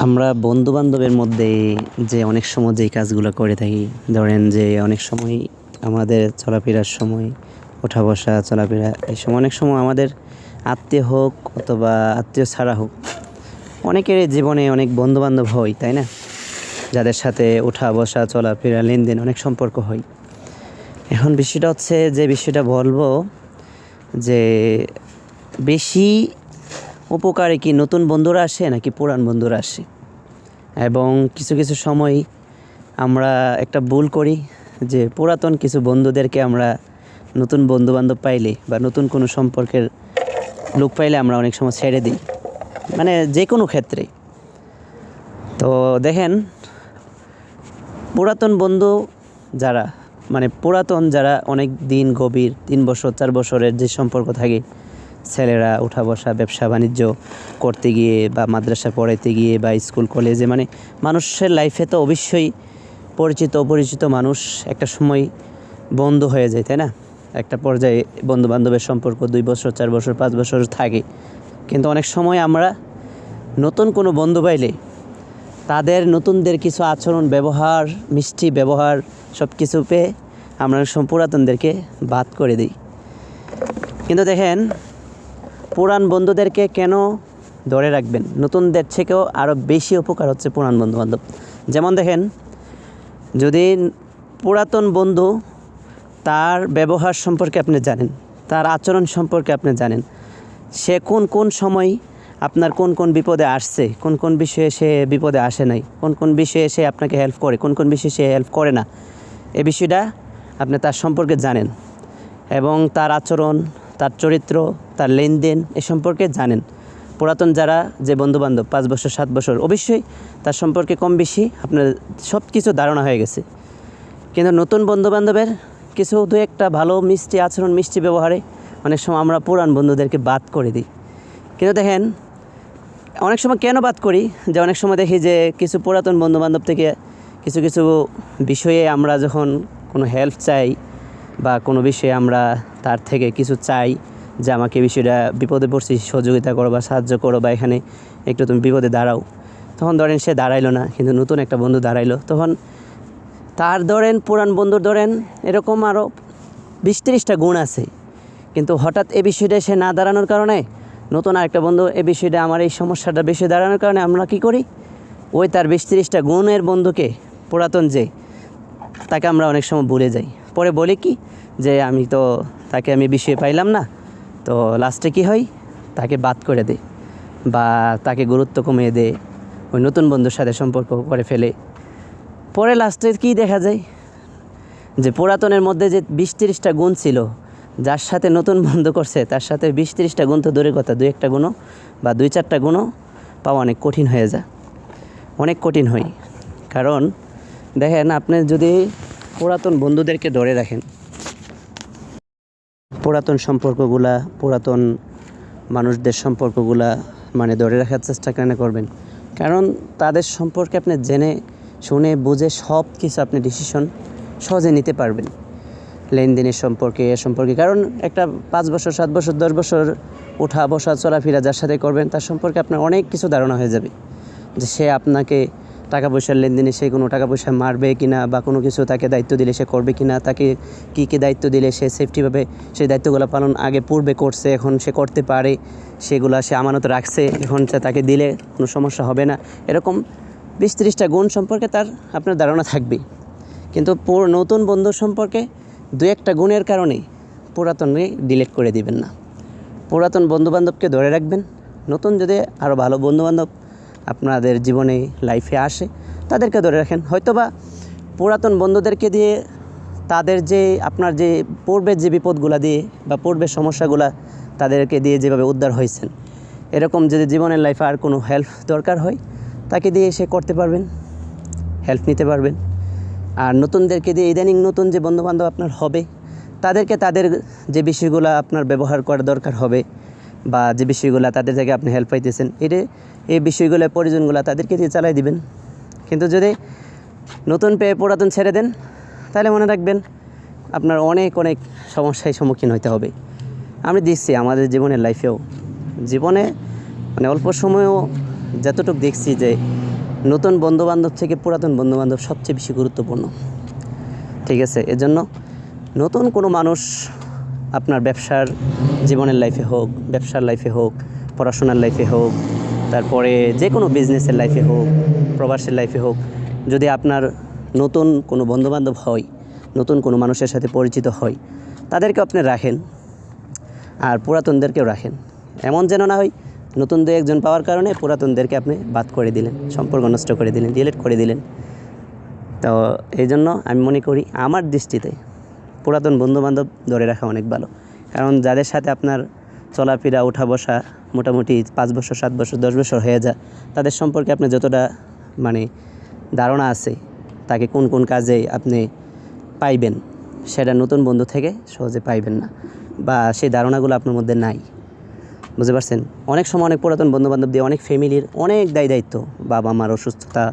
আমরা বন্ধু-বান্ধবের মধ্যে যে অনেক সময় যেই কাজগুলো করে থাকি, ধরেন যে অনেক সময় আমাদের চলাফেরার সময়, ওঠা বসা, চলাফেরা এই সময় অনেক সময় আমাদের আত্মীয় হোক অথবা আত্মীয় ছাড়া হোক, অনেকের জীবনে অনেক বন্ধু-বান্ধব হয়, তাই না? যাদের সাথে ওঠা বসা, চলাফেরা, লেনদেন অনেক সম্পর্ক হয়। এখন বিষয়টা হচ্ছে যে বিষয়টা বলবো যে বেশি উপকারে কি নতুন বন্ধুরা আসে নাকি পুরান বন্ধুরা আসে? এবং কিছু কিছু সময় আমরা একটা ভুল করি যে পুরাতন কিছু বন্ধুদেরকে আমরা নতুন বন্ধুবান্ধব পাইলে বা নতুন কোনো সম্পর্কের লোক পাইলে আমরা অনেক সময় ছেড়ে দিই, মানে যে কোনো ক্ষেত্রে। তো দেখেন, পুরাতন বন্ধু যারা, মানে পুরাতন যারা অনেক দিন গভীর 3 বছর 4 বছরের যে সম্পর্ক থাকে, ছেলেরা উঠা বসা, ব্যবসা বাণিজ্য করতে গিয়ে বা মাদ্রাসা পড়াইতে গিয়ে বা স্কুল কলেজে, মানে মানুষের লাইফে তো অবশ্যই পরিচিত অপরিচিত মানুষ একটা সময় বন্ধু হয়ে যায়, তাই না? একটা পর্যায়ে বন্ধু বান্ধবের সম্পর্ক 2 বছর 4 বছর 5 বছর থাকে, কিন্তু অনেক সময় আমরা নতুন কোনো বন্ধু পাইলে তাদের নতুনদের কিছু আচরণ, ব্যবহার, মিষ্টি ব্যবহার সব কিছু পেয়ে আমরা পুরাতনদেরকে বাদ করে দিই। কিন্তু দেখেন, পুরান বন্ধুদেরকে কেন ধরে রাখবেন? নতুনদের থেকেও আরও বেশি উপকার হচ্ছে পুরান বন্ধুবান্ধব। যেমন দেখেন, যদি পুরাতন বন্ধু, তার ব্যবহার সম্পর্কে আপনি জানেন, তার আচরণ সম্পর্কে আপনি জানেন, সে কোন কোন সময় আপনার কোন কোন বিপদে আসছে, কোন কোন বিষয়ে সে বিপদে আসে নাই, কোন কোন বিষয়ে সে আপনাকে হেল্প করে, কোন কোন বিষয়ে সে হেল্প করে না, এই বিষয়টা আপনি তার সম্পর্কে জানেন। এবং তার আচরণ, তার চরিত্র, তার লেনদেন এ সম্পর্কে জানেন। পুরাতন যারা যে বন্ধুবান্ধব 5 বছর 7 বছর, অবশ্যই তার সম্পর্কে কম বেশি আপনার সব কিছু ধারণা হয়ে গেছে। কিন্তু নতুন বন্ধুবান্ধবের কিছু 2-1টা ভালো মিষ্টি আচরণ, মিষ্টি ব্যবহারে অনেক সময় আমরা পুরান বন্ধুদেরকে বাদ করে দিই। কিন্তু দেখেন, অনেক সময় কেন বাদ করি? যে অনেক সময় দেখি যে কিছু পুরাতন বন্ধুবান্ধব থেকে কিছু কিছু বিষয়ে আমরা যখন কোনো হেল্প চাই বা কোনো বিষয়ে আমরা তার থেকে কিছু চাই, যে আমাকে বিষয়টা বিপদে পড়ছি, সহযোগিতা করো বা সাহায্য করো, বা এখানে একটু তুমি বিপদে দাঁড়াও, তখন ধরেন সে দাঁড়াইলো না, কিন্তু নতুন একটা বন্ধু দাঁড়াইলো, তখন তার ধরেন পুরান বন্ধুর ধরেন এরকম আরও 20-30টা গুণ আছে, কিন্তু হঠাৎ এই বিষয়টা সে না দাঁড়ানোর কারণে নতুন আরেকটা বন্ধু এই বিষয়টা, আমার এই সমস্যাটা বেশি দাঁড়ানোর কারণে আমরা কী করি, ওই তার 20-30টা গুণের বন্ধুকে, পুরাতন যে, তাকে আমরা অনেক সময় ভুলে যাই। পরে বলি কি যে আমি তো তাকে আমি বিষয়ে পাইলাম না, তো লাস্টে কী হয়, তাকে বাদ করে দেয় বা তাকে গুরুত্ব কমিয়ে দেয়, ওই নতুন বন্ধুর সাথে সম্পর্ক করে ফেলে। পরে লাস্টে কী দেখা যায়, যে পুরাতনের মধ্যে যে 20-30টা গুণ ছিল, যার সাথে নতুন বন্ধু করছে তার সাথে 20-30টা গুণ তো দূরের কথা, 2-1টা গুণও বা 2-4টা গুণও পাওয়া অনেক কঠিন হয়ে যায়, অনেক কঠিন হয়। কারণ দেখেন, আপনি যদি পুরাতন বন্ধুদেরকে ধরে রাখেন, পুরাতন সম্পর্কগুলা, পুরাতন মানুষদের সম্পর্কগুলা মানে ধরে রাখার চেষ্টা কেন করবেন? কারণ তাদের সম্পর্কে আপনি জেনে শুনে বুঝে সব কিছু আপনি ডিসিশন সহজে নিতে পারবেন লেনদেনের সম্পর্কে, এ সম্পর্কে। কারণ একটা 5 বছর 7 বছর 10 বছর ওঠা বসা চলাফেরা যার সাথে করবেন, তার সম্পর্কে আপনার অনেক কিছু ধারণা হয়ে যাবে, যে সে আপনাকে টাকা পয়সার লেনদেনে সে কোনো টাকা পয়সা মারবে কিনা, বা কোনো কিছু তাকে দায়িত্ব দিলে সে করবে কিনা, তাকে কী কী দায়িত্ব দিলে সে সেফটিভাবে সেই দায়িত্বগুলো পালন আগে পূর্বে করছে, এখন সে করতে পারে, সেগুলো সে আমানত রাখছে, এখন সে তাকে দিলে কোনো সমস্যা হবে না। এরকম 20-30টা গুণ সম্পর্কে তার আপনার ধারণা থাকবে। কিন্তু নতুন বন্ধুর সম্পর্কে 2-1টা গুণের কারণে পুরাতনকে ডিলিট করে দিবেন না, পুরাতন বন্ধুবান্ধবকে ধরে রাখবেন। নতুন যদি আরও ভালো বন্ধুবান্ধব আপনাদের জীবনে লাইফে আসে, তাদেরকে ধরে রাখেন। হয়তোবা পুরাতন বন্ধুদেরকে দিয়ে তাদের যে আপনার যে পূর্বের যে বিপদগুলা দিয়ে বা পূর্বের সমস্যাগুলা তাদেরকে দিয়ে যেভাবে উদ্ধার হয়েছেন, এরকম যদি জীবনের লাইফে আর কোনো হেল্প দরকার হয়, তাকে দিয়ে সে করতে পারবেন, হেল্প নিতে পারবেন। আর নতুনদেরকে দিয়ে, ইদানিং নতুন যে বন্ধুবান্ধব আপনার হবে, তাদেরকে তাদের যে বিষয়গুলো আপনার ব্যবহার করা দরকার হবে বা যে বিষয়গুলো তাদের থেকে আপনি হেল্প পাইতেছেন, এই বিষয়গুলো, প্রয়োজনগুলো তাদেরকে দিয়ে চালাই দিবেন। কিন্তু যদি নতুন পেয়ে পুরাতন ছেড়ে দেন, তাহলে মনে রাখবেন আপনার অনেক অনেক সমস্যার সম্মুখীন হতে হবে। আমি দিচ্ছি আমাদের জীবনের লাইফেও, জীবনে মানে অল্প সময়ও যতটুকু দেখছি যে নতুন বন্ধুবান্ধব থেকে পুরাতন বন্ধুবান্ধব সবচেয়ে বেশি গুরুত্বপূর্ণ। ঠিক আছে, এজন্য নতুন কোনো মানুষ আপনার ব্যবসার জীবনের লাইফে হোক, ব্যবসার লাইফে হোক, পড়াশোনার লাইফে হোক, তারপরে যে কোনো বিজনেসের লাইফে হোক, প্রবাসের লাইফে হোক, যদি আপনার নতুন কোনো বন্ধুবান্ধব হয়, নতুন কোনো মানুষের সাথে পরিচিত হয়, তাদেরকে আপনি রাখেন আর পুরাতনদেরকেও রাখেন। এমন যেন না হয় নতুন দু একজন পাওয়ার কারণে পুরাতনদেরকে আপনি বাদ করে দিলেন, সম্পর্ক নষ্ট করে দিলেন, ডিলিট করে দিলেন। তো এই জন্য আমি মনে করি আমার দৃষ্টিতে পুরাতন বন্ধুবান্ধব ধরে রাখা অনেক ভালো। কারণ যাদের সাথে আপনার চলাফেরা ওঠা বসা মোটামুটি 5 বছর 7 বছর 10 বছর হয়ে যায়, তাদের সম্পর্কে আপনি যতটা মানে ধারণা আছে, তাকে কোন কোন কাজে আপনি পাইবেন, সেটা নতুন বন্ধু থেকে সহজে পাইবেন না, বা সেই ধারণাগুলো আপনার মধ্যে নাই। বুঝতে পারছেন? অনেক সময় অনেক পুরাতন বন্ধুবান্ধব দিয়ে অনেক ফ্যামিলির অনেক দায়িত্ব, বাবা মার অসুস্থতা,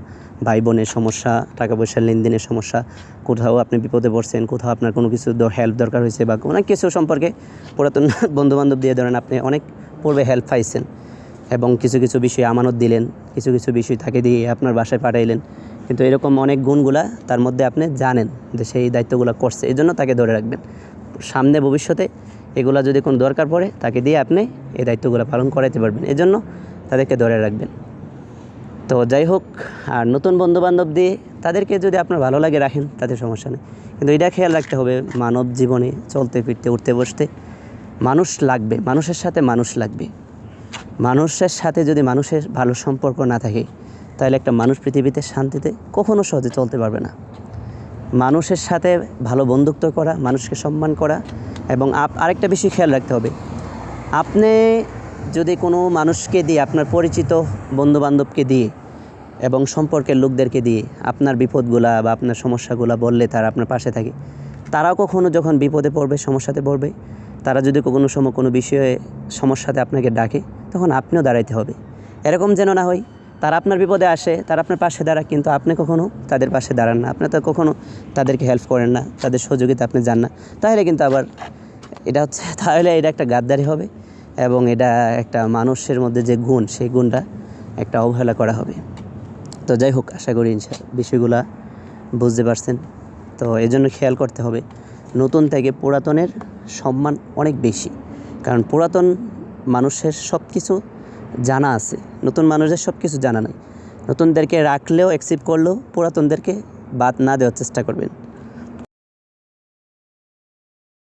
ভাই বোনের সমস্যা, টাকা পয়সার লেনদেনের সমস্যা, কোথাও আপনি বিপদে পড়ছেন, কোথাও আপনার কোনো কিছু হেল্প দরকার হয়েছে, বা অনেক কিছু সম্পর্কে পুরাতন বন্ধুবান্ধব দিয়ে ধরেন আপনি অনেক পূর্বে হেল্প পাইছেন, এবং কিছু কিছু বিষয় আমানত দিলেন, কিছু কিছু বিষয় তাকে দিয়ে আপনার বাসায় পাঠাইলেন, কিন্তু এরকম অনেক গুণগুলা তার মধ্যে আপনি জানেন যে সেই দায়িত্বগুলো করছে, এই জন্য তাকে ধরে রাখবেন। সামনে ভবিষ্যতে এগুলা যদি কোনো দরকার পড়ে, তাকে দিয়ে আপনি এই দায়িত্বগুলো পালন করাইতে পারবেন, এই জন্য তাদেরকে ধরে রাখবেন। তো যাই হোক, আর নতুন বন্ধুবান্ধব দিয়ে তাদেরকে যদি আপনার ভালো লাগে রাখেন, তাদের সমস্যা নেই, কিন্তু এটা খেয়াল রাখতে হবে মানব জীবনে চলতে ফিরতে উঠতে বসতে মানুষ লাগবে, মানুষের সাথে মানুষ লাগবে। মানুষের সাথে যদি মানুষের ভালো সম্পর্ক না থাকে, তাহলে একটা মানুষ পৃথিবীতে শান্তিতে কখনো সহজে চলতে পারবে না। মানুষের সাথে ভালো বন্ধুত্ব করা, মানুষকে সম্মান করা, এবং আরেকটা বিষয় খেয়াল রাখতে হবে, আপনি যদি কোনো মানুষকে দিয়ে, আপনার পরিচিত বন্ধুবান্ধবকে দিয়ে এবং সম্পর্কের লোকদেরকে দিয়ে আপনার বিপদগুলা বা আপনার সমস্যাগুলা বললে তারা আপনার পাশে থাকে, তারাও কখনো যখন বিপদে পড়বে, সমস্যাতে পড়বে, তারা যদি কোনো সময় কোনো বিষয়ে সমস্যাতে আপনাকে ডাকে, তখন আপনিও দাঁড়াইতে হবে। এরকম যেন না হয় তারা আপনার বিপদে আসে, তারা আপনার পাশে দাঁড়ায়, কিন্তু আপনি কখনো তাদের পাশে দাঁড়ান না, আপনি তো কখনো তাদেরকে হেল্প করেন না, তাদের সহযোগিতা আপনি যান না, তাহলে কিন্তু আবার তাহলে এটা একটা গাদ্দারি হবে, এবং এটা একটা মানুষের মধ্যে যে গুণ, সেই গুণটা একটা অবহেলা করা হবে। তো যাই হোক, আশা করি বিষয়গুলা বুঝতে পারছেন। তো এই জন্য খেয়াল করতে হবে নতুন থেকে পুরাতনের সম্মান অনেক বেশি, কারণ পুরাতন মানুষের সব কিছু জানা আছে, নতুন মানুষদের সব কিছু জানা নাই। নতুনদেরকে রাখলেও অ্যাকসেপ্ট করলেও পুরাতনদেরকে বাদ না দেওয়ার চেষ্টা করবেন।